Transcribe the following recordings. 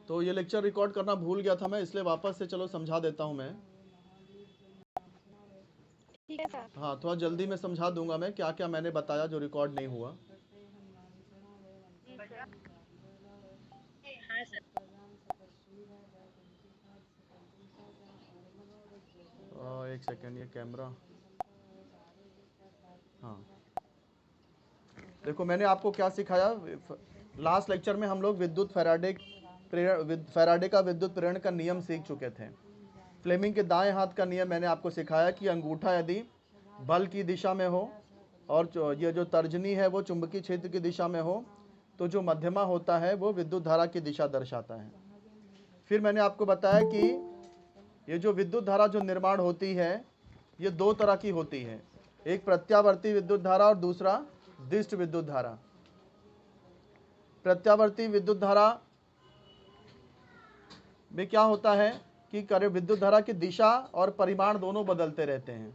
तो ये lecture record करना भूल गया था मैं, इसलिए वापस से चलो समझा देता हूँ मैं। ठीक है सर। हाँ, थोड़ा जल्दी में समझा दूंगा मैं क्या क्या मैंने बताया जो रिकॉर्ड नहीं हुआ। जी सर। हाँ सर। एक सेकेंड, ये कैमरा, हाँ देखो मैंने आपको क्या सिखाया। लास्ट लेक्चर में हम लोग विद्युत फैराडे का विद्युत प्रेरण का नियम सीख चुके थे। फ्लेमिंग के दाएं हाथ का नियम मैंने आपको सिखाया कि अंगूठा यदि बल की दिशा में हो और ये जो तर्जनी है वो चुंबकीय क्षेत्र की दिशा में हो, तो जो मध्यमा होता है वो विद्युत धारा की दिशा दर्शाता है। फिर मैंने आपको बताया कि ये जो विद्युत धारा जो निर्माण होती है ये दो तरह की होती है, एक प्रत्यावर्ती विद्युत धारा और दूसरा दिष्ट विद्युत धारा। प्रत्यावर्ती विद्युत धारा में क्या होता है कि विद्युत धारा की दिशा और परिमाण दोनों बदलते रहते हैं।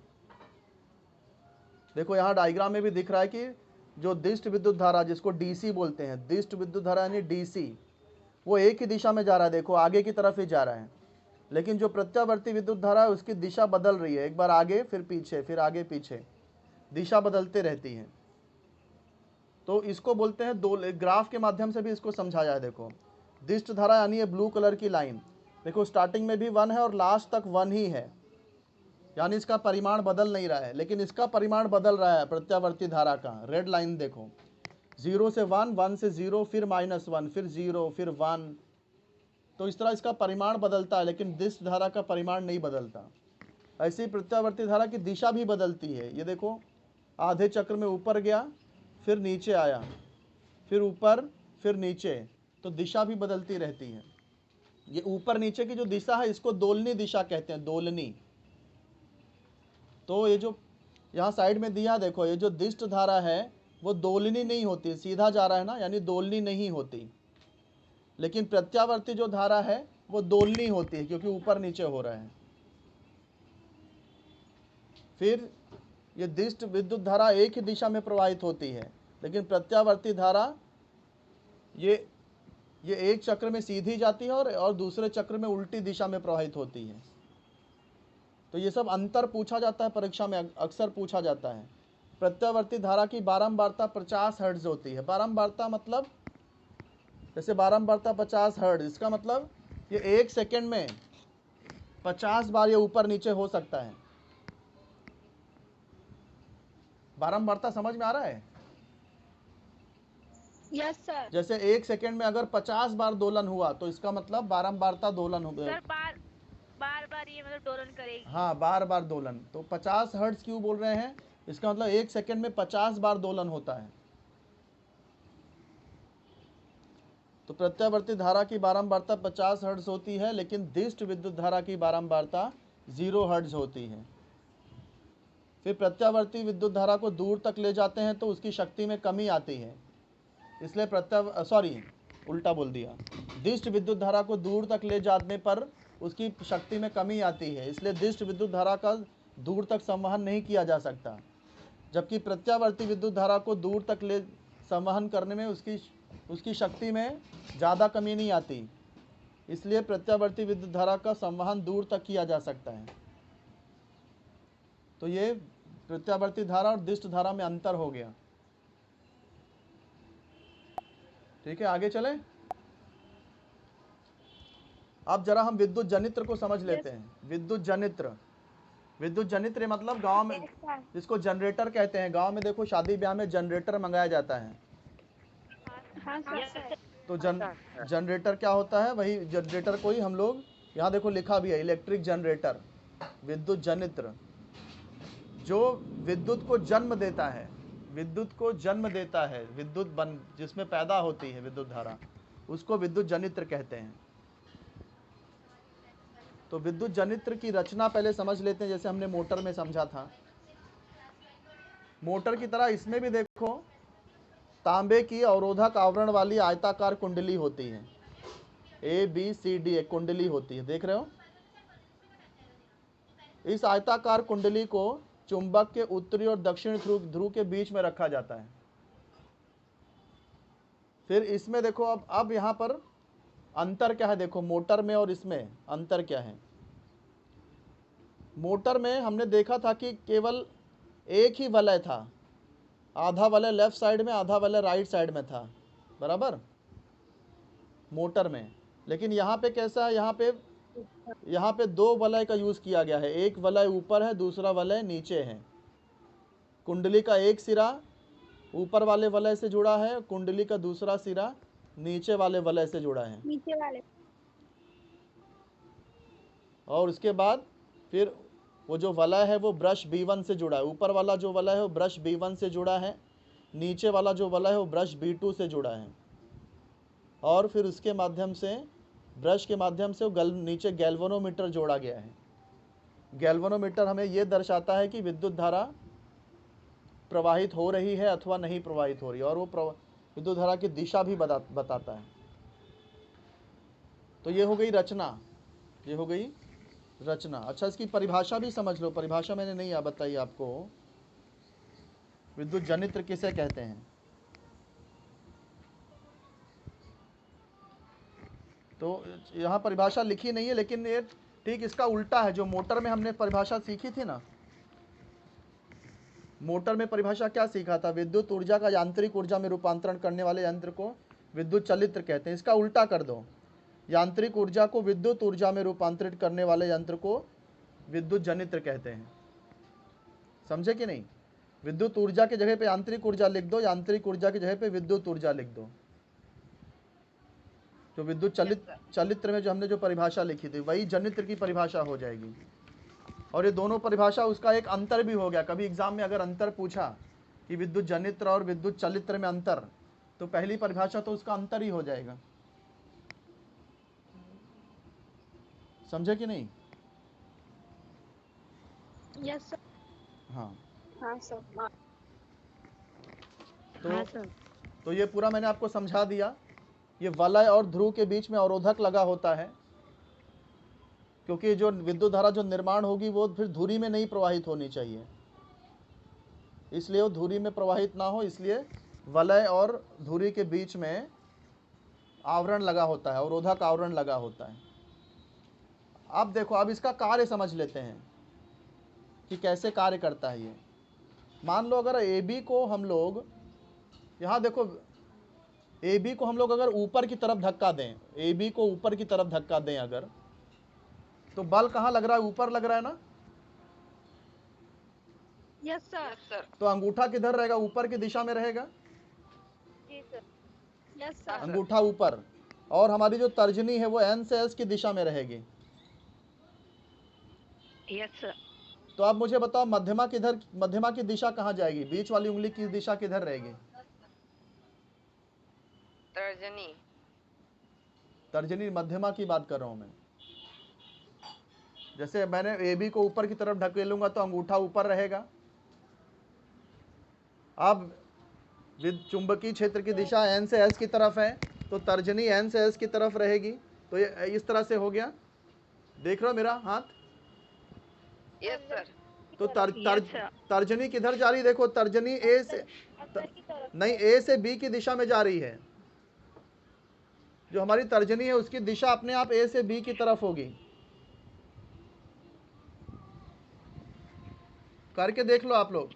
देखो यहाँ डायग्राम में भी दिख रहा है कि जो दिष्ट विद्युत धारा, जिसको डीसी बोलते हैं, दिष्ट विद्युत धारा यानी डीसी, वो एक ही दिशा में जा रहा है, देखो आगे की तरफ ही जा रहा है। लेकिन जो प्रत्यावर्ती विद्युत धारा है उसकी दिशा बदल रही है, एक बार आगे फिर पीछे, फिर आगे पीछे, दिशा बदलते रहती है। तो इसको बोलते हैं दो, ग्राफ के माध्यम से भी इसको समझाया है। देखो दिष्ट धारा यानी ये ब्लू कलर की लाइन, देखो स्टार्टिंग में भी 1 है और लास्ट तक 1 ही है, यानी इसका परिमाण बदल नहीं रहा है। लेकिन इसका परिमाण बदल रहा है प्रत्यावर्ती धारा का, रेड लाइन देखो, 0 से 1, 1 से 0, फिर -1, फिर 0, फिर 1। तो इस तरह इसका परिमाण बदलता है, लेकिन दिष्ट धारा का परिमाण नहीं बदलता। ऐसे ही प्रत्यावर्ती धारा की दिशा भी बदलती है। ये देखो आधे चक्र में ऊपर गया, फिर नीचे आया, फिर ऊपर, फिर नीचे, तो दिशा भी बदलती रहती है। ये ऊपर नीचे की जो दिशा है इसको दोलनी दिशा कहते हैं, दोलनी। तो ये जो यहाँ साइड में दिया देखो, ये जो दिष्ट धारा है वो दोलनी नहीं होती, सीधा जा रहा है ना, यानी दोलनी नहीं होती। लेकिन प्रत्यावर्ती जो धारा है वो दोलनी होती है, क्योंकि ऊपर नीचे हो रहा है। फिर ये दिष्ट विद्युत धारा एक ही दिशा में प्रवाहित होती है, लेकिन प्रत्यावर्ती धारा ये एक चक्र में सीधी जाती है और दूसरे चक्र में उल्टी दिशा में प्रवाहित होती है। तो ये सब अंतर पूछा जाता है परीक्षा में, अक्सर पूछा जाता है। प्रत्यावर्ती धारा की बारंबारता 50 हर्ट्ज होती है। बारंबारता मतलब जैसे बारंबारता 50 हर्ट्ज, इसका मतलब ये 1 सेकेंड में 50 बार ये ऊपर नीचे हो सकता है। बारंबारता समझ में आ रहा है? Yes sir. जैसे 1 सेकेंड में अगर 50 बार दोलन हुआ तो इसका मतलब बारंबारता दोलन हो गया। सर बार बार ये मतलब दोलन करेगी। हाँ, बार बार दोलन। तो 50 हर्ट्ज क्यों बोल रहे हैं? इसका मतलब 1 सेकेंड में 50 बार दोलन होता है। तो प्रत्यावर्ती धारा की बारंबारता 50 हर्ट्ज होती है, लेकिन दिष्ट विद्युत धारा की बारंबारता 0 हर्ट्ज होती है। फिर प्रत्यावर्ती विद्युत धारा को दूर तक ले जाते हैं तो उसकी शक्ति में कमी आती है, इसलिए उल्टा बोल दिया। दिष्ट विद्युत धारा को दूर तक ले जाने पर उसकी शक्ति में कमी आती है, इसलिए दिष्ट विद्युत धारा का दूर तक संवहन नहीं किया जा सकता। जबकि प्रत्यावर्ती विद्युत धारा को दूर तक ले संवहन करने में उसकी शक्ति में ज़्यादा कमी नहीं आती, इसलिए प्रत्यावर्ती विद्युत धारा का संवहन दूर तक किया जा सकता है। तो ये प्रत्यावर्ती धारा और दिष्ट धारा में अंतर हो गया। ठीक है, आगे चलें। अब जरा हम विद्युत जनित्र को समझ लेते हैं। विद्युत जनित्र मतलब गांव में जिसको जनरेटर कहते हैं। गांव में देखो शादी ब्याह में जनरेटर मंगाया जाता है। हाँ सर। तो जनरेटर क्या होता है? वही जनरेटर को ही हम लोग, यहाँ देखो लिखा भी है इलेक्ट्रिक जनरेटर, विद्युत जनित्र, जो विद्युत को जन्म देता है। विद्युत जिसमें पैदा होती है विद्युत धारा, उसको विद्युत जनित्र कहते हैं। तो विद्युत जनित्र की रचना पहले समझ लेते हैं, जैसे हमने मोटर में समझा था। मोटर की तरह इसमें भी देखो तांबे की अवरोधक आवरण वाली आयताकार कुंडली होती है, ABCD एक कुंडली होती है, देख रहे हो। इस आयताकार कुंडली को चुंबक के उत्तरी और दक्षिण ध्रुव के बीच में रखा जाता है। फिर इसमें देखो अब यहाँ पर अंतर क्या है देखो, मोटर में और इसमें अंतर क्या है। मोटर में हमने देखा था कि केवल एक ही वलय था, आधा वलय लेफ्ट साइड में, आधा वलय राइट साइड में था, बराबर, मोटर में। लेकिन यहाँ पे कैसा है, यहाँ पे दो वलय का यूज़ किया गया है, एक वलय ऊपर है, दूसरा वलय नीचे है। कुंडली का एक सिरा ऊपर वाले वलय से जुड़ा है, कुंडली का दूसरा सिरा नीचे वाले वलय से जुड़ा है। नीचे वाले। और उसके बाद फिर वो जो वलय है वो ब्रश B1 से जुड़ा है, ऊपर वाला जो वलय है वो ब्रश B1 से जुड़ा है, नीचे वाला जो वलय है वो ब्रश B2 से जुड़ा है। और फिर उसके माध्यम से, ब्रश के माध्यम से वो नीचे गैल्वेनोमीटर जोड़ा गया है। गैल्वेनोमीटर हमें ये दर्शाता है कि विद्युत धारा प्रवाहित हो रही है अथवा नहीं प्रवाहित हो रही है, और वो विद्युत धारा की दिशा भी बताता है। तो ये हो गई रचना, ये हो गई रचना। अच्छा, इसकी परिभाषा भी समझ लो, परिभाषा मैंने नहीं बताई आपको। विद्युत जनित्र किसे कहते हैं? तो यहाँ परिभाषा लिखी नहीं है, लेकिन ये ठीक इसका उल्टा है। जो मोटर में हमने परिभाषा सीखी थी ना, मोटर में परिभाषा क्या सीखा था, विद्युत ऊर्जा का यांत्रिक ऊर्जा में रूपांतरण करने वाले यंत्र को विद्युत चलित्र कहते हैं। इसका उल्टा कर दो, यांत्रिक ऊर्जा को विद्युत ऊर्जा में रूपांतरित करने वाले यंत्र को विद्युत जनित्र कहते हैं। समझे कि नहीं? विद्युत ऊर्जा की जगह पे यांत्रिक ऊर्जा लिख दो, यांत्रिक ऊर्जा की जगह पे विद्युत ऊर्जा लिख दो। जो विद्युत चलित्र में जो हमने जो परिभाषा लिखी थी वही जनित्र की परिभाषा हो जाएगी। और ये दोनों परिभाषा, उसका एक अंतर भी हो गया। कभी एग्जाम में अगर अंतर पूछा कि विद्युत जनित्र और विद्युत चलित्र में अंतर, तो पहली परिभाषा तो उसका अंतर ही हो जाएगा। समझे कि नहीं? Yes sir. हाँ हाँ सर। तो ये पूरा मैंने आपको समझा दिया। ये वलय और ध्रुव के बीच में अवरोधक लगा होता है, क्योंकि जो विद्युत धारा जो निर्माण होगी वो फिर धुरी में नहीं प्रवाहित होनी चाहिए, इसलिए वो धुरी में प्रवाहित ना हो, इसलिए वलय और धुरी के बीच में आवरण लगा होता है, अवरोधक आवरण लगा होता है। अब देखो, अब इसका कार्य समझ लेते हैं कि कैसे कार्य करता है ये। मान लो अगर AB को हम लोग, यहाँ देखो, AB को हम लोग अगर ऊपर की तरफ धक्का दें, AB को ऊपर की तरफ धक्का दें अगर, तो बल कहाँ लग रहा है? ऊपर लग रहा है ना? Yes sir. तो अंगूठा किधर रहेगा? ऊपर की दिशा में रहेगा। जी सर। Yes sir. अंगूठा ऊपर, और हमारी जो तर्जनी है वो N से S की दिशा में रहेगी। Yes sir. तो आप मुझे बताओ, मध्यमा किधर, मध्यमा की दिशा कहाँ जाएगी? बीच वाली उंगली की दिशा किधर रहेगी? तर्जनी। तर्जनी, मध्यमा की बात कर रहा हूं मैं। जैसे मैंने AB को ऊपर की तरफ ढकेलूंगा तो अंगूठा ऊपर रहेगा। अब चुंबकीय क्षेत्र की दिशा N से S की तरफ है, तो तर्जनी N से S की तरफ रहेगी। तो ये इस तरह से हो गया। देख रहे हो मेरा हाथ? Yes sir. तो तर्जनी किधर जा रही? देखो, तर्जनी A से नहीं, A से B की दिशा में जा रही है। जो हमारी तर्जनी है उसकी दिशा अपने आप A से B की तरफ होगी। करके देख लो आप लोग।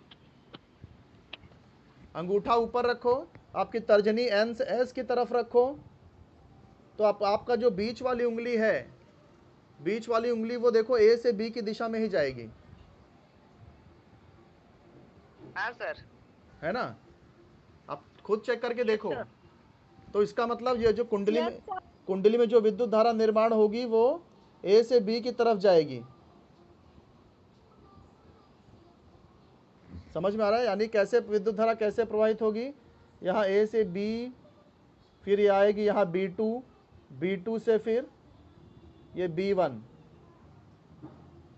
अंगूठा ऊपर रखो, आपकी तर्जनी N से S की तरफ रखो, तो आपका जो बीच वाली उंगली है, बीच वाली उंगली वो देखो A से B की दिशा में ही जाएगी। हाँ सर। है ना? आप खुद चेक करके देखो। तो इसका मतलब ये जो कुंडली में जो विद्युत धारा निर्माण होगी वो A से B की तरफ जाएगी। समझ में आ रहा है? यानी कैसे विद्युत धारा कैसे प्रवाहित होगी? यहाँ A से B, फिर ये आएगी यहाँ B2, B2 से फिर ये B1।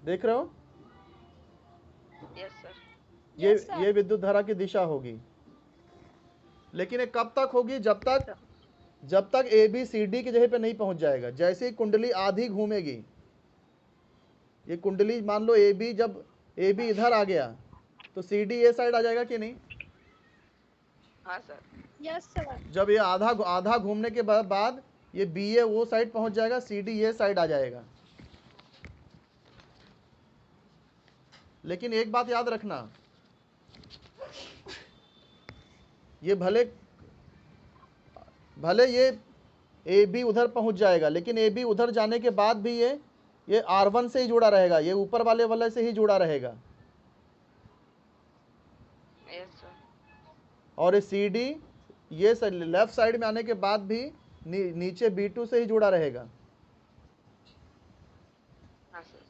देख रहे हो? Yes sir. ये विद्युत धारा की दिशा होगी। लेकिन ये कब तक होगी? जब तक ABCD की जगह पे नहीं पहुंच जाएगा। जैसे ही कुंडली आधी घूमेगी, ये कुंडली मान लो AB, जब AB इधर आ गया तो CD ये साइड आ जाएगा कि नहीं? हाँ सर। Yes sir. जब ये आधा घूमने के बाद ये बी ए वो साइड पहुंच जाएगा, सी डी ये साइड आ जाएगा। लेकिन एक बात याद रखना, ये भले भले ये ए बी उधर पहुंच जाएगा, लेकिन ए बी उधर जाने के बाद भी ये R1 से ही जुड़ा रहेगा, ये ऊपर वाले से ही जुड़ा रहेगा। Yes, sir. और ये सी डी ये लेफ्ट साइड में आने के बाद भी नीचे B2 से ही जुड़ा रहेगा। हाँ सर।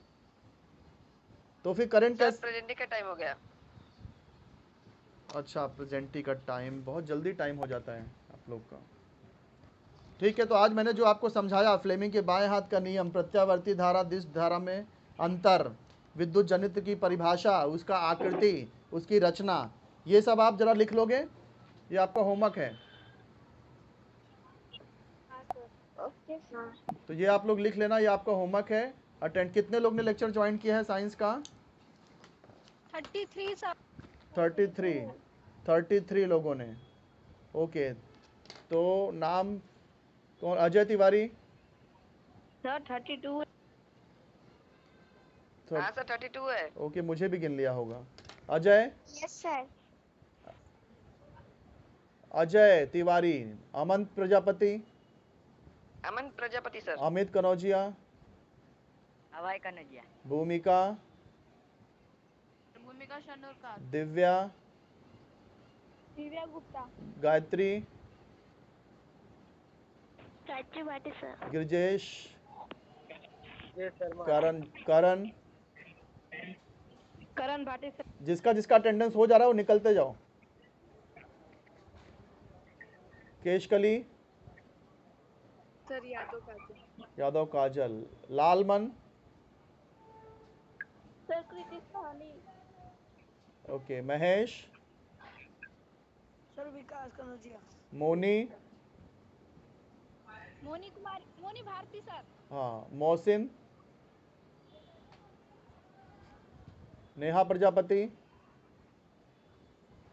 तो फिर करंट सर कैसे? प्रेजेंटी का टाइम हो गया। अच्छा, प्रेजेंटी का टाइम, बहुत जल्दी टाइम हो जाता है आप लोग का। ठीक है, तो आज मैंने जो आपको समझाया, फ्लेमिंग के बाएं हाथ का नियम, प्रत्यावर्ती धारा, दिश धारा में अंतर, विद्युत जनित्र की परिभाषा, उसका आकृति, उसकी रचना, ये सब आप जरा लिख लोगे, ये आपका होमवर्क है। Okay sir. तो ये आप लोग लिख लेना, ये आपका होमवर्क है। अटेंड कितने लोग ने लेक्चर ज्वाइन किया है साइंस का? 33 सर। 33 लोगों ने। ओके, तो नाम कौन? अजय तिवारी। सर 32। हाँ सर 32 है। ओके, मुझे भी गिन लिया होगा। Ajay yes sir. Ajay Tiwari, Aman Prajapati, Aman Prajapati sir. Amit Kanaujia, हवाई कन्हैया, भूमिका, भूमिका शनोरकर, दिव्या, दिव्या गुप्ता, गायत्री, गायत्री भाटी सर। गिरजेश, करण करण करण भाटी सर। जिसका जिसका अटेंडेंस हो जा रहा है वो निकलते जाओ। केशकली, सर यादव काजल, लालमन, सर कृति साहनी, ओके, महेश, सर विकास कनौजिया, मोनी, मोनी कुमारी, मोनी भारती सर। हाँ, मोहसिन, नेहा प्रजापति,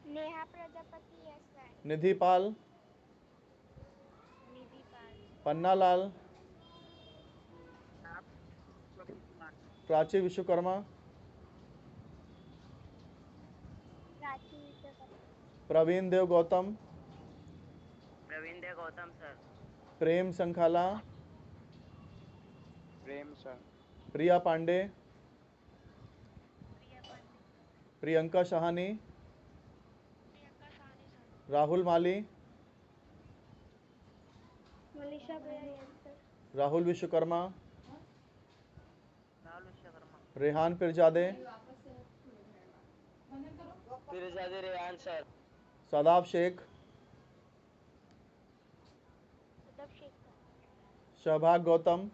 नेहा प्रजापति यस सर। निधि पाल, निधि पाल, पन्ना लाल, प्राची विश्वकर्मा, प्राची विश्वकर्मा, प्रवीण देव गौतम, प्रवीण देव गौतम सर, प्रेम संखाला, प्रेम सर, प्रिया पांडे, प्रिया पांडे, प्रियंका शाहानी, प्रियंका साहनी सर। राहुल माली, मनीषा भैया yes sir. Rahul Vishwakarma, Rahul Vishwakarma, Rehan Pirzade, Firzade Rehan sir, Sadab Shaikh, Uddhav Shekhar, Shahbag Gautam,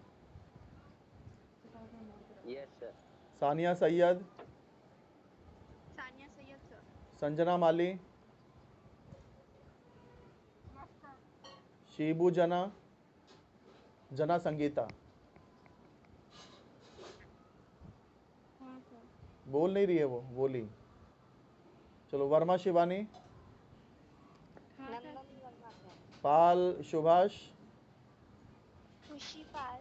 yes sir, Saniya Sayyed, Saniya Sayyed sir. Sanjana Mali, yes sir. Shibu Jana, Jana Sangeeta. हाँ सर। बोल नहीं रही है वो, बोली। चलो, वर्मा शिवानी, हाँ सर। पाल सुभाष। खुशी पाल।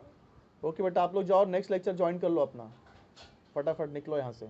ओके बेटा, आप लोग जाओ, नेक्स्ट लेक्चर ज्वाइन कर लो अपना, फटाफट निकलो यहाँ से।